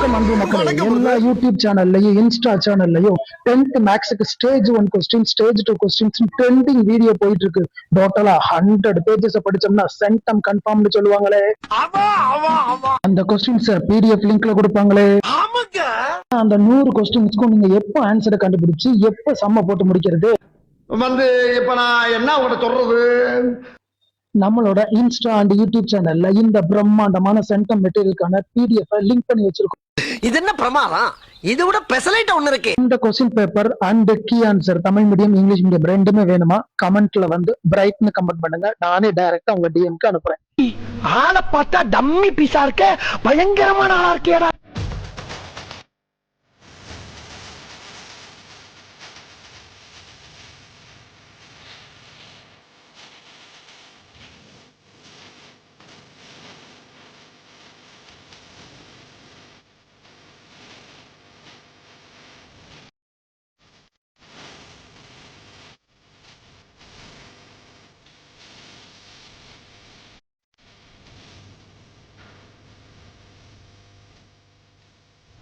வணக்கம் அன்பு மக்களே. எல்லா யூடியூப் சேனல்லையும் இன்ஸ்டா சேனல்லையும் 10th மேக்ஸுக்கு stage 1 question stage 2 questions trending video போயிட்டு இருக்கு. டோட்டலா 100 பேஜஸ் படிச்சோம்னா சென்டம் கன்ஃபார்ம்னு சொல்லுவாங்களே, அந்த கொஸ்டின்ஸ் பிடிஎஃப் லிங்க்ல கொடுப்பாங்களே. அந்த 100 கொஸ்டின்ஸ்க்கும் நீங்க எப்ப ஆன்சரை கண்டுபிடிச்சு எப்ப சம்ம போட்டு முடிக்கிறது? இப்ப நான் என்ன உங்கள்கிட்ட சொல்றது? நம்மளோட இன்ஸ்டா அண்ட் யூடியூப் சேனல்ல இந்த பிரம்மாண்டமான சென்டம் மெட்டீரியலுக்கான பிடிஎஃப் லிங்க் பண்ணி வச்சிருக்கோம். இது என்ன பிரமாதம்? இது விட பெசலைட் ஒண்ணு இருக்கு. இந்த question paper and key answer Tamil medium English medium ரெண்டுமே வேணுமா? கமெண்ட்ல வந்து பிரைட்னு கமெண்ட் பண்ணுங்க. நானே டைரக்டா உங்க டிஎம்க்கு அனுப்புறேன். ஆளை பார்த்தா டம்மி பீஸா இருக்க, பயங்கரமான ஆளா இருக்கேடா.